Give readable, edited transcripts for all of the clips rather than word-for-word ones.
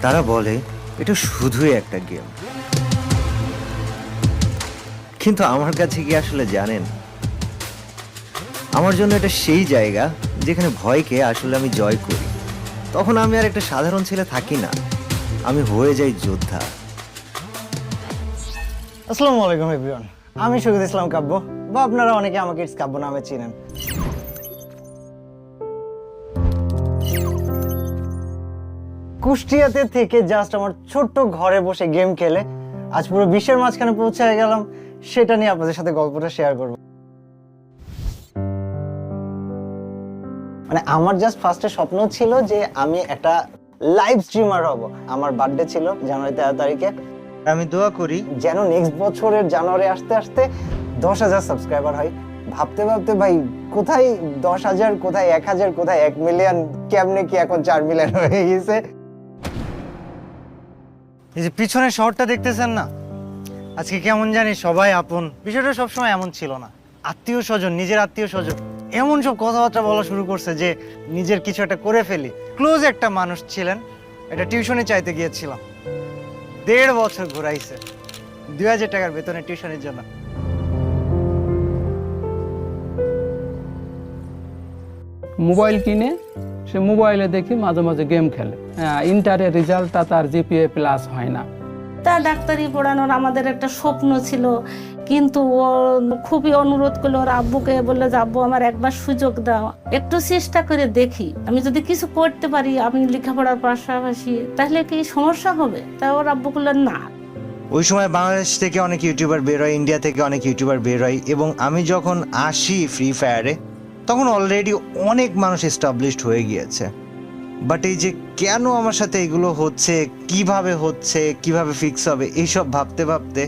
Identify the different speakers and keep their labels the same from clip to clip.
Speaker 1: তারা বলে এটা শুধুই একটা গেম, কিন্তু আমার কাছে কি আসলে জানেন, আমার জন্য এটা সেই জায়গা যেখানে ভয়কে আসলে আমি জয় করি। তখন আমি আর একটা সাধারণ ছেলে থাকি না, আমি হয়ে যাই যোদ্ধা।
Speaker 2: আসসালামু আলাইকুম এভরিওয়ান, আমি শহীদ ইসলাম কাব্য, বা আপনারা অনেকে আমাকে ইটস কাব্য নামে চিনেন। কুষ্টিয়াতে থেকে জাস্ট আমার ছোট্ট ঘরে বসে গেম খেলে আজ পুরো বিশ্বের মাঝখানে পৌঁছে গেলাম, সেটা নিয়ে আপনাদের সাথে গল্পটা শেয়ার করব। মানে আমার জাস্ট ফার্স্টে স্বপ্ন ছিল যে আমি একটা লাইভ স্ট্রিমার হব। আমার বার্থডে ছিল জানুয়ারি 13 তারিখে।
Speaker 1: আমি দোয়া করি
Speaker 2: যেন নেক্সট বছরের জানুয়ারি আসতে আসতে 10,000 সাবস্ক্রাইবার হয়। ভাবতে ভাবতে ভাই কোথায় 10,000, কোথায় 1,000, কোথায় 1 মিলিয়ন, কেমনে কি এখন 4 মিলিয়ন হয়ে গেছে। এই যে পিছনের শহরটা দেখতেছেন না, আজকে কেমন জানি সবাই আপন। বিষয়টা সবসময় এমন ছিল না। আত্মীয় স্বজন, নিজের আত্মীয় স্বজন এমন সব কথাবার্তা বলা শুরু করছে যে নিজের কিছু একটা করে ফেলি। ক্লোজ একটা মানুষ ছিলেন, এটা টিউশনে চাইতে গিয়েছিলাম, 1.5 বছর ঘুরাইছে 2,000 টাকার বেতনের টিউশনের জন্য।
Speaker 3: মোবাইল কিনে সে মোবাইলে দেখি মাঝে মাঝে গেম খেলে। ইন্টারের রেজাল্টটা তার জিপিএ প্লাস হয় না।
Speaker 4: তা ডাক্তারি পড়ানোর আমাদের একটা স্বপ্ন ছিল, কিন্তু ও খুবই অনুরোধ করলো ওর আব্বুকে, বললো যে আব্বু আমার একবার সুযোগ দাও, একটু চেষ্টা করে দেখি, আমি যদি কিছু করতে পারি আপনি লেখাপড়ার পাশাপাশি তাহলে কি সমস্যা হবে? তা ওর আব্বু বললেন না।
Speaker 1: ওই সময় বাংলাদেশ থেকে অনেক ইউটিউবার বের হয়, ইন্ডিয়া থেকে অনেক ইউটিউবার বের হয়, এবং আমি যখন আসি ফ্রি ফায়ারে তখন অলরেডি অনেক মানুষ এস্টাবলিশড হয়ে গিয়েছে। বাট এই যে কেন আমার সাথে এগুলো হচ্ছে, কিভাবে ফিক্স হবে, এইসব ভাবতে ভাবতে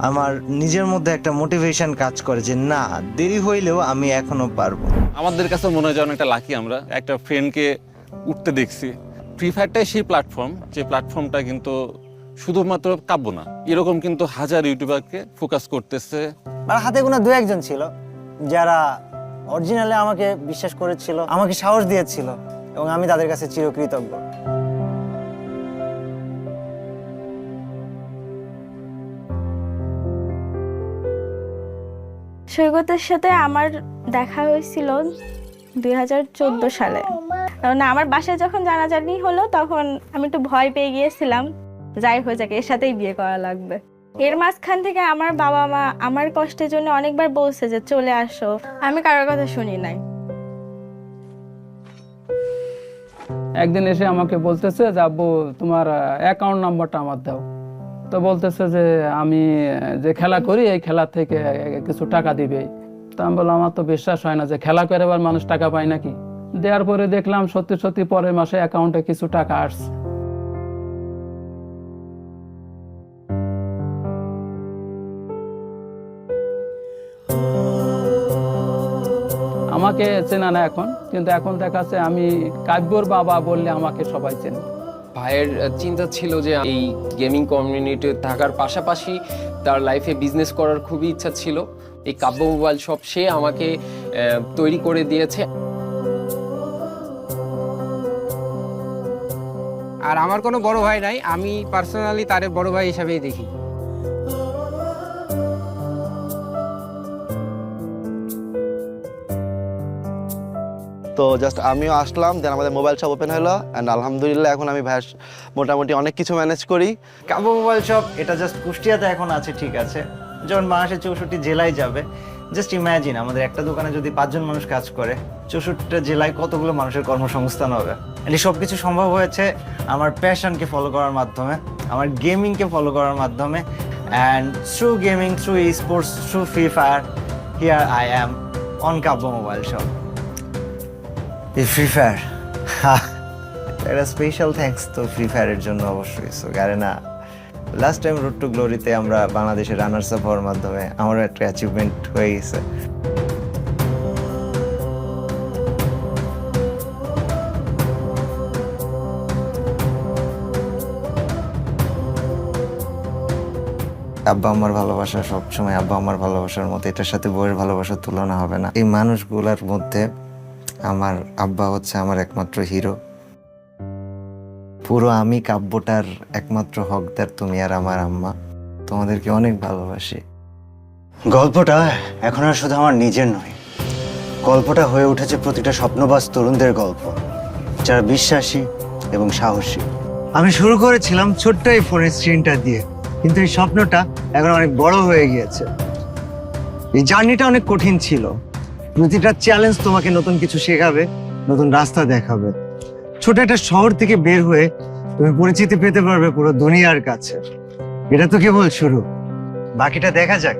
Speaker 1: আমার নিজের মধ্যে একটা মোটিভেশন কাজ করে যে না, দেরি হইলেও আমি এখনো পারবো।
Speaker 5: আমাদের কাছে মনে হয় যে অনেকটা লাকি, আমরা একটা ফ্রেন্ডকে উঠতে দেখছি। ফ্রি ফায়ারটাই সেই প্ল্যাটফর্ম, যে প্ল্যাটফর্মটা কিন্তু শুধুমাত্র কাব্য না, এরকম কিন্তু হাজার ইউটিউবারকে ফোকাস করতেছে।
Speaker 2: আর হাতে গোনা 2-1 ছিল যারা অরিজিনালি আমাকে বিশ্বাস করেছিল, আমাকে সাহস দিয়েছিল, এবং আমি তাদের কাছে চিরকৃতজ্ঞ।
Speaker 6: সৈকতের সাথে আমার দেখা হয়েছিল 2014 সালে। না, আমার বাসায় যখন জানাজানি হলো তখন আমি একটু ভয় পেয়ে গিয়েছিলাম, যাই হয়ে যাক এর সাথেই বিয়ে করা লাগবে। এর মাঝখান থেকে আমার বাবা মা আমার কষ্টের জন্য অনেকবার বলছে যে চলে আসো, আমি কারোর কথা শুনি নাই।
Speaker 3: একদিন এসে আমাকে বলতেছে যে আব্বু তোমার অ্যাকাউন্ট নাম্বারটা আমার দাও। তো বলতেছে যে আমি যে খেলা করি এই খেলা থেকে কিছু টাকা দিবে। তো আমি বললাম আমার তো বিশ্বাস হয় না যে খেলা করে আবার মানুষ টাকা পায় নাকি। দেওয়ার পরে দেখলাম সত্যি সত্যি পরের মাসে অ্যাকাউন্টে কিছু টাকা আসছে। আমাকে চেনা না এখন, কিন্তু এখন দেখাচ্ছে আমি কাব্যর বাবা বললে আমাকে সবাই চেনে।
Speaker 7: ভাইয়ের চিন্তা ছিল যে এই গেমিং কমিউনিটি থাকার পাশাপাশি তার লাইফে বিজনেস করার খুবই ইচ্ছা ছিল। এই কাব্য মোবাইল শপ সে আমাকে তৈরি করে দিয়েছে।
Speaker 8: আর আমার কোনো বড় ভাই নাই, আমি পার্সোনালি তার বড় ভাই হিসাবেই দেখি।
Speaker 9: তো জাস্ট আমিও আসলাম, দেন আমাদের মোবাইল শপ ওপেন হলো, অ্যান্ড আলহামদুলিল্লাহ এখন আমি ভাই মোটামুটি অনেক কিছু ম্যানেজ করি।
Speaker 2: কাব্য মোবাইল শপ এটা জাস্ট কুষ্টিয়াতে এখন আছে, ঠিক আছে, যখন বাংলাদেশের 64 জেলায় যাবে, জাস্ট ইম্যাজিন আমাদের একটা দোকানে যদি 5 জন মানুষ কাজ করে, 64টা জেলায় কতগুলো মানুষের কর্মসংস্থান হবে। এই সব কিছু সম্ভব হয়েছে আমার প্যাশনকে ফলো করার মাধ্যমে, আমার গেমিংকে ফলো করার মাধ্যমে, and through gaming, through sports, through Free Fire, here I am on Kabbo mobile shop. এই ফ্রি ফায়ার, একটা স্পেশাল থ্যাঙ্কস তো ফ্রি ফায়ারের জন্য অবশ্যই। So Garena, last time road to গ্লোরিতে আমরা বাংলাদেশের রানার্স আপ হওয়ার মাধ্যমে আমারও একটা অ্যাচিভমেন্ট হয়ে গেছে। আব্বা আমার ভালোবাসা সবসময় আব্বা আমার ভালোবাসার মতো, এটার সাথে বউয়ের ভালোবাসার তুলনা হবে না। এই মানুষগুলোর মধ্যে আমার আব্বা হচ্ছে আমার একমাত্র হিরো।
Speaker 1: পুরো আমি কাব্যটার একমাত্র হকদার তুমি আর আমার আম্মা। তোমাদেরকে অনেক ভালোবাসি। গল্পটা এখন আর শুধু আমার নিজের নয়, গল্পটা হয়ে উঠেছে প্রতিটা স্বপ্নবাজ তরুণদের গল্প, যারা বিশ্বাসী এবং সাহসী। আমি শুরু করেছিলাম ছোট্ট এই ফোনের স্ক্রিনটা দিয়ে, কিন্তু এই স্বপ্নটা এখন অনেক বড় হয়ে গিয়েছে। এই জার্নিটা অনেক কঠিন ছিল। প্রতিটা চ্যালেঞ্জ তোমাকে নতুন কিছু শেখাবে, নতুন রাস্তা দেখাবে। ছোট একটা শহর থেকে বের হয়ে তুমি পরিচিতি পেতে পারবে পুরো দুনিয়ার কাছে। এটা তো কেবল শুরু, বাকিটা দেখা যাক।